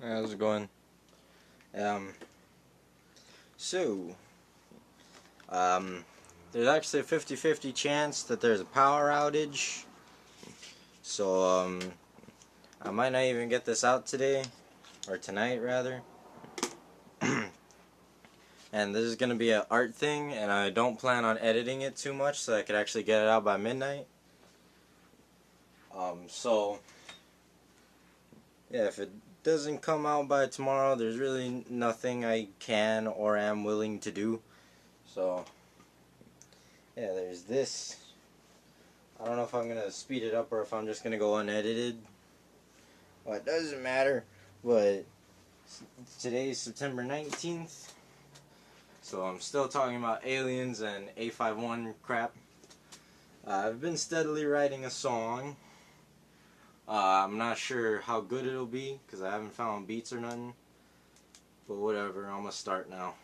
How's it going? Um, so, um, there's actually a 50-50 chance that there's a power outage. So, I might not even get this out today, or tonight rather. And this is going to be an art thing, and I don't plan on editing it too much so I could actually get it out by midnight. So, yeah, if it doesn't come out by tomorrow, there's really nothing I can or am willing to do. So, yeah, there's this. I don't know if I'm going to speed it up or if I'm just going to go unedited. Well, it doesn't matter, but today's September 19th. So I'm still talking about aliens and A-51 crap. I've been steadily writing a song. I'm not sure how good it'll be because I haven't found beats or nothing. But whatever, I'm going to start now.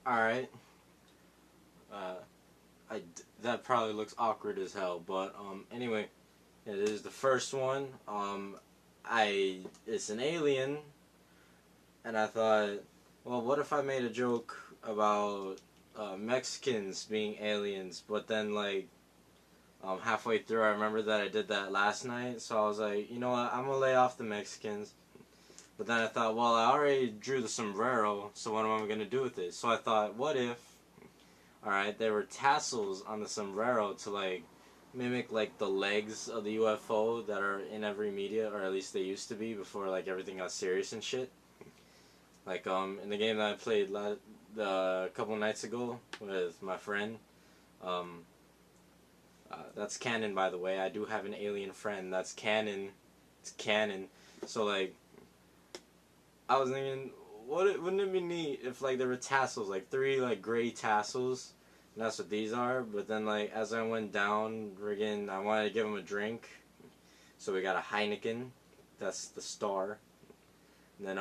Alright. That probably looks awkward as hell, but anyway, it is the first one. It's an alien, and I thought, well, what if I made a joke about Mexicans being aliens, but then like halfway through I remembered that I did that last night, so I was like, you know what, I'm gonna lay off the Mexicans. But then I thought, well, I already drew the sombrero, so what am I gonna do with it? So I thought, what if, alright, there were tassels on the sombrero to like mimic like the legs of the UFO that are in every media, or at least they used to be before like everything got serious and shit. Like in the game that I played a couple nights ago with my friend, that's canon, by the way. I do have an alien friend. That's canon. It's canon. So like, I was thinking, wouldn't it be neat if like there were tassels, like 3 like gray tassels, and that's what these are. But then like as I went down, I wanted to give him a drink, so we got a Heineken. That's the star. And then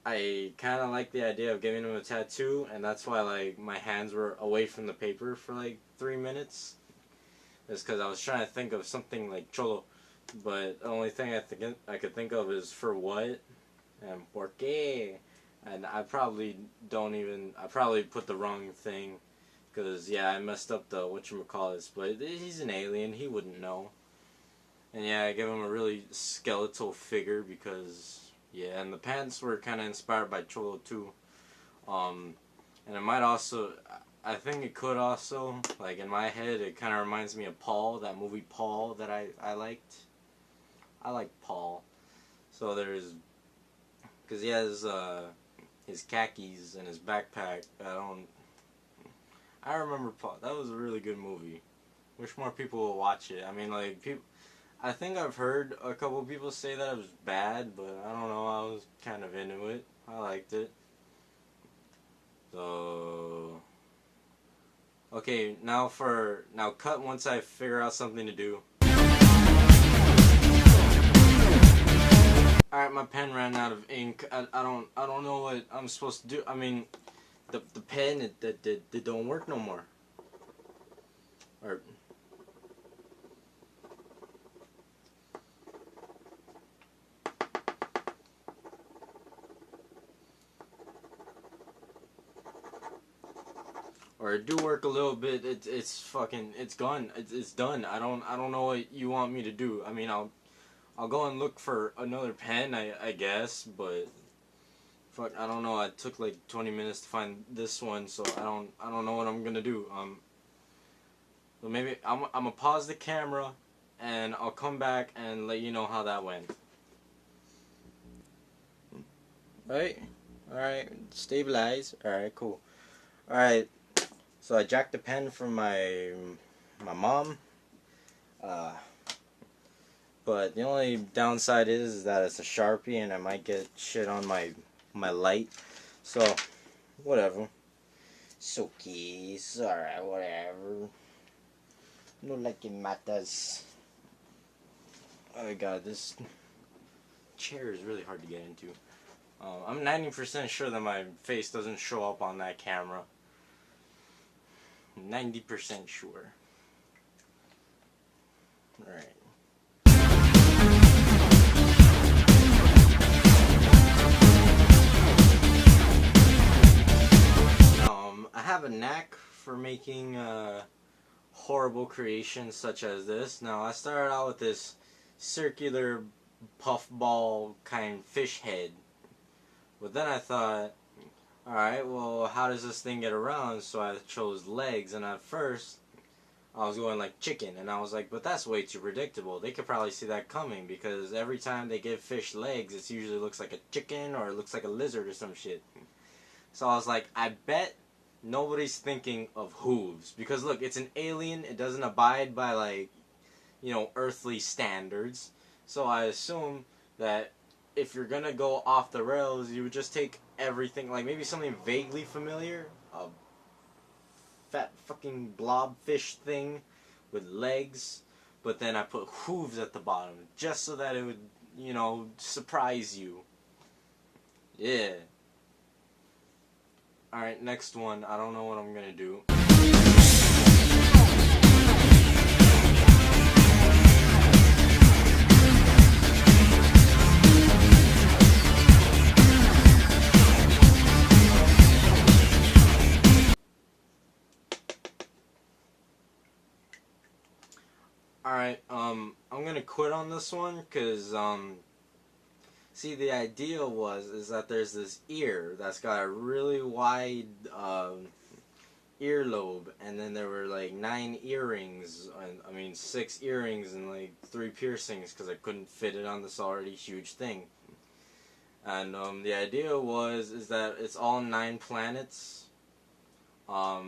I kind of like the idea of giving him a tattoo, and that's why like my hands were away from the paper for like 3 minutes. It's because I was trying to think of something like cholo, but the only thing I could think of is for what and por qué, and I probably put the wrong thing, because yeah, I messed up the whatchamacallits, but he's an alien, he wouldn't know. And yeah, I gave him a really skeletal figure because yeah, and the pants were kind of inspired by Cholo too. And it might also, I think it could also, like in my head, it kind of reminds me of Paul, that movie Paul that I liked. I like Paul. So there's, because he has his khakis and his backpack. I remember Paul. That was a really good movie. Wish more people will watch it. I mean, like, I think I've heard a couple people say that it was bad, but I don't know. I was kind of into it. I liked it. So, okay, now cut once I figure out something to do. Alright, my pen ran out of ink. I don't know what I'm supposed to do. I mean, the pen it don't work no more. Or it do work a little bit. It's gone. It's done. I don't know what you want me to do. I mean, I'll go and look for another pen, I guess, but fuck, I don't know. It took like 20 minutes to find this one, so I don't know what I'm gonna do. So maybe I'm gonna pause the camera, and I'll come back and let you know how that went. Alright, stabilize. Alright, cool. Alright, so I jacked the pen from my mom. But the only downside is that it's a Sharpie and I might get shit on my light. So, whatever. It's okay. It's alright, whatever. No like it matters. Oh god, this chair is really hard to get into. I'm 90% sure that my face doesn't show up on that camera. 90% sure. Alright. I have a knack for making horrible creations such as this. Now, I started out with this circular puffball kind fish head. But then I thought, alright, well, how does this thing get around? So I chose legs, and at first, I was going like chicken, and I was like, but that's way too predictable. They could probably see that coming, because every time they give fish legs, it usually looks like a chicken, or it looks like a lizard or some shit. So I was like, I bet nobody's thinking of hooves, because look, it's an alien, it doesn't abide by, like, you know, earthly standards. So I assume that if you're gonna go off the rails, you would just take everything, like maybe something vaguely familiar, a fat fucking blobfish thing with legs, but then I put hooves at the bottom, just so that it would, you know, surprise you. Yeah. Alright, next one. I don't know what I'm gonna do. Alright, I'm gonna quit on this one, cause, see, the idea is that there's this ear that's got a really wide, earlobe, and then there were, like, 9 earrings, I mean, 6 earrings and, like, 3 piercings, cause I couldn't fit it on this already huge thing. And, the idea is that it's all 9 planets. I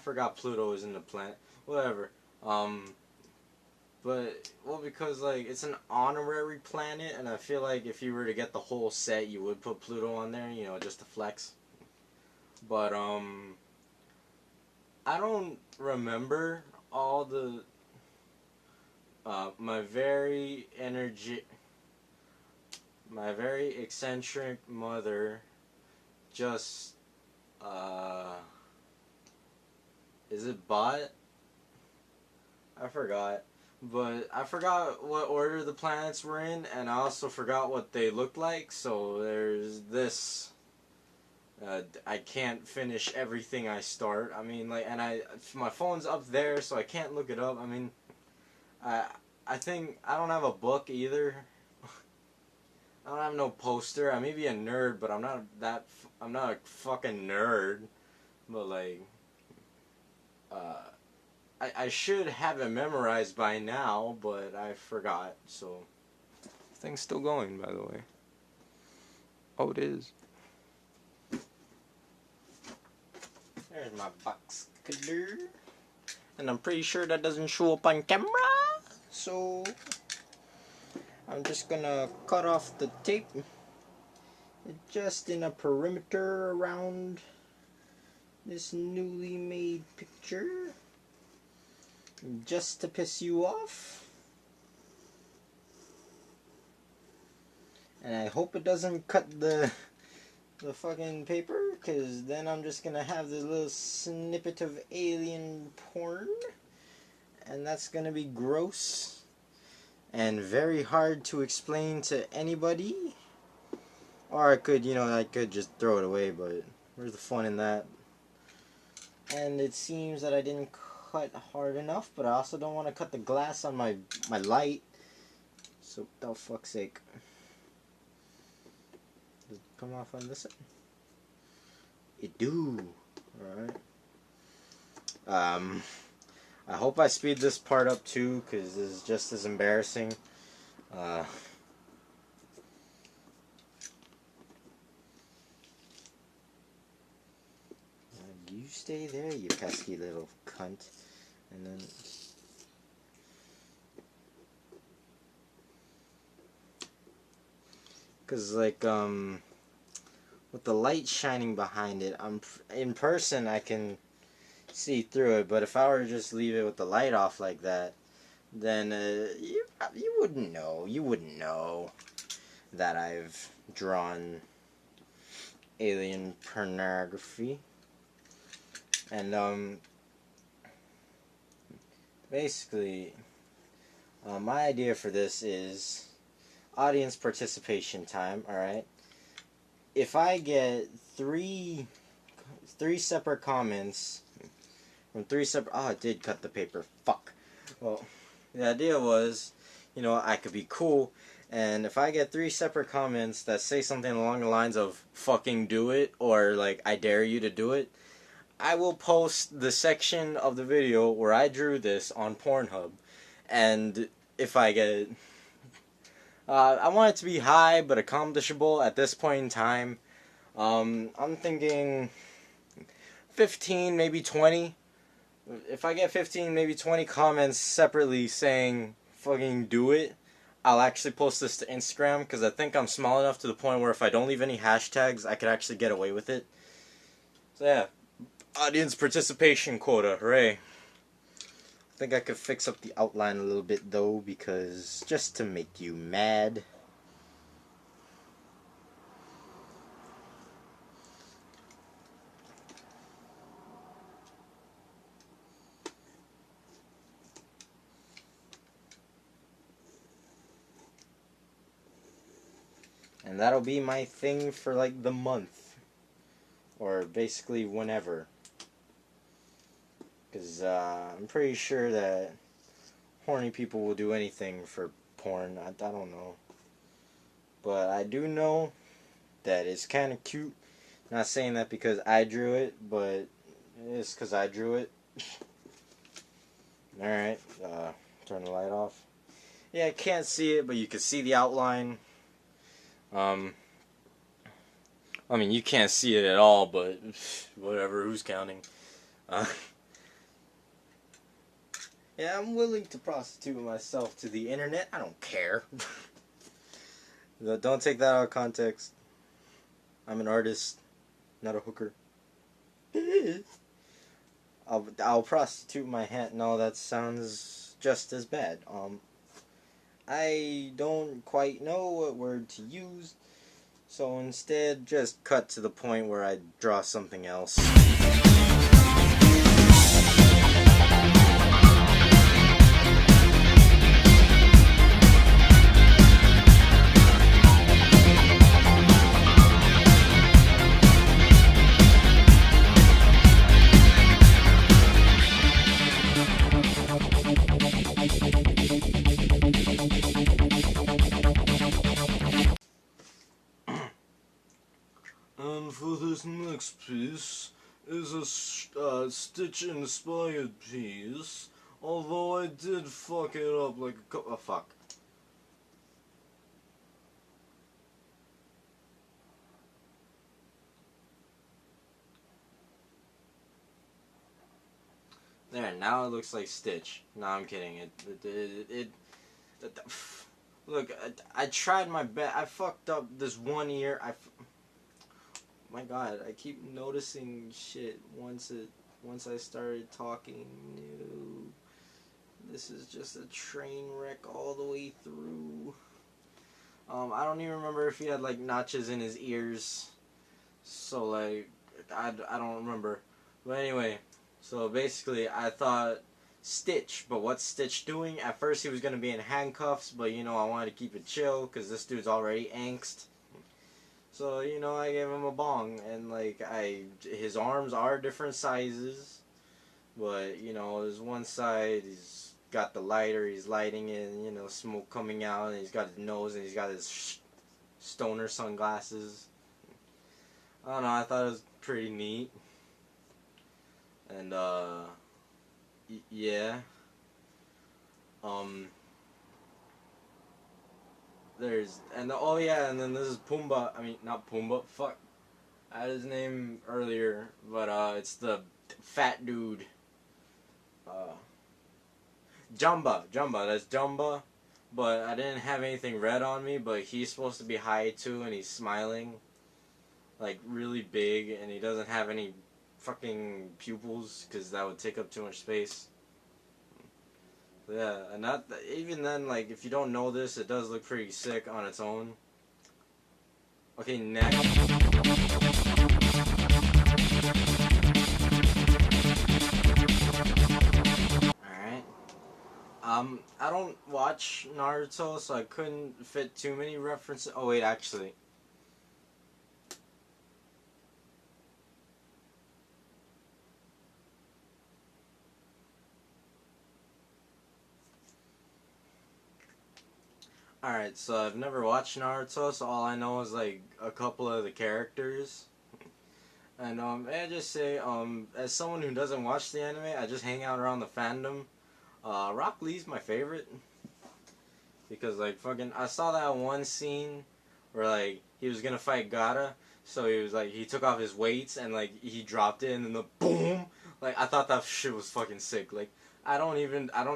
forgot Pluto is in the planet. Whatever. But, well, because, like, it's an honorary planet, and I feel like if you were to get the whole set, you would put Pluto on there, you know, just to flex. But, I don't remember all the, my very eccentric mother just, is it bot? I forgot. But I forgot what order the planets were in, and I also forgot what they looked like, so there's this. I can't finish everything I start. I mean, like, and my phone's up there, so I can't look it up. I mean, I think I don't have a book either. I don't have no poster. I may be a nerd, but I'm not a fucking nerd. But, like, I should have it memorized by now, but I forgot, so. Thing's still going, by the way. Oh, it is. There's my box cutter. And I'm pretty sure that doesn't show up on camera, so I'm just gonna cut off the tape just in a perimeter around this newly made picture, just to piss you off. And I hope it doesn't cut the fucking paper, because then I'm just gonna have this little snippet of alien porn, and that's gonna be gross and very hard to explain to anybody. Or I could just throw it away, but where's the fun in that? And it seems that I didn't cut hard enough, but I also don't want to cut the glass on my light. So, the fuck's sake. Does it come off on this side? It do. Alright. I hope I speed this part up too, because this is just as embarrassing. You stay there, you pesky little cunt. And then Cause like with the light shining behind it, in person I can see through it. But if I were to just leave it with the light off like that, then you wouldn't know. You wouldn't know that I've drawn alien pornography. And basically, my idea for this is audience participation time. All right. If I get three separate comments from three separate, oh, I did cut the paper. Fuck. Well, the idea was, I could be cool, and if I get three separate comments that say something along the lines of "fucking do it" or like "I dare you to do it," I will post the section of the video where I drew this on Pornhub, and if I get I want it to be high but accomplishable at this point in time. I'm thinking 15, maybe 20. If I get 15, maybe 20 comments separately saying fucking do it, I'll actually post this to Instagram, because I think I'm small enough to the point where if I don't leave any hashtags, I could actually get away with it. So yeah, audience participation quota, hooray. I think I could fix up the outline a little bit though, because just to make you mad. And that'll be my thing for like the month. Or basically whenever. Because I'm pretty sure that horny people will do anything for porn. I don't know. But I do know that it's kind of cute. Not saying that because I drew it, but it's because I drew it. Alright, turn the light off. Yeah, I can't see it, but you can see the outline. I mean, you can't see it at all, but whatever, who's counting? Yeah, I'm willing to prostitute myself to the internet. I don't care. Don't take that out of context. I'm an artist, not a hooker. I'll prostitute my hand. No, that sounds just as bad. I don't quite know what word to use, so instead just cut to the point where I draw something else. And for this next piece is a Stitch-inspired piece, although I did fuck it up like a oh, fuck. There, now it looks like Stitch. No, I'm kidding. Look, I tried my best. I fucked up this one ear. My God, I keep noticing shit once I started talking. No, this is just a train wreck all the way through. I don't even remember if he had like notches in his ears. So like, I don't remember. But anyway, so basically I thought Stitch, but what's Stitch doing? At first he was gonna be in handcuffs, but I wanted to keep it chill because this dude's already angst. So, I gave him a bong, and like, his arms are different sizes, but, there's one side, he's got the lighter, he's lighting it, and, smoke coming out, and he's got his nose, and he's got his stoner sunglasses. I don't know, I thought it was pretty neat. And, yeah. Oh yeah, and then this is Pumbaa. I mean, not Pumbaa. Fuck, I had his name earlier, but it's the fat dude. Jumba. That's Jumba. but I didn't have anything red on me. But he's supposed to be high too, and he's smiling, like really big, and he doesn't have any fucking pupils because that would take up too much space. Yeah, and not even then. Like if you don't know this, it does look pretty sick on its own. Okay, next. Alright. I don't watch Naruto, so I couldn't fit too many references. Oh wait, actually. Alright, so I've never watched Naruto, so all I know is like a couple of the characters. And may I just say, as someone who doesn't watch the anime, I just hang out around the fandom. Rock Lee's my favorite. Because like fucking I saw that one scene where like he was gonna fight Gaara, so he was like he took off his weights and like he dropped it and then the boom, like I thought that shit was fucking sick. Like I don't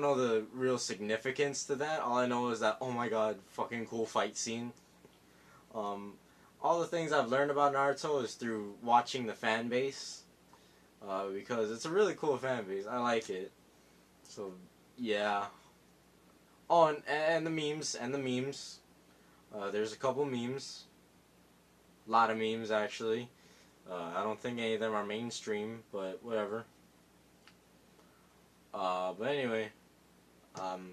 know the real significance to that. All I know is that oh my god, fucking cool fight scene. Um all the things I've learned about Naruto is through watching the fan base. Because it's a really cool fan base. I like it. So yeah. Oh, and the memes, and the memes. There's a couple memes. A lot of memes, actually. I don't think any of them are mainstream, but whatever. But anyway, um,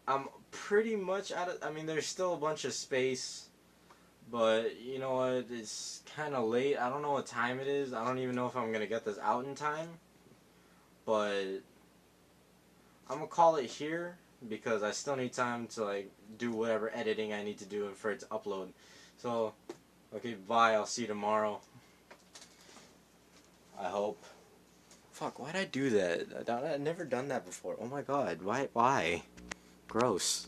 I'm pretty much out of. I mean, there's still a bunch of space, but you know what? It's kind of late. I don't know what time it is. I don't even know if I'm gonna get this out in time. But I'm gonna call it here because I still need time to like do whatever editing I need to do and for it to upload. So, okay, bye. I'll see you tomorrow. I hope. Fuck, why'd I do that? I've never done that before. Oh my god, why? Gross.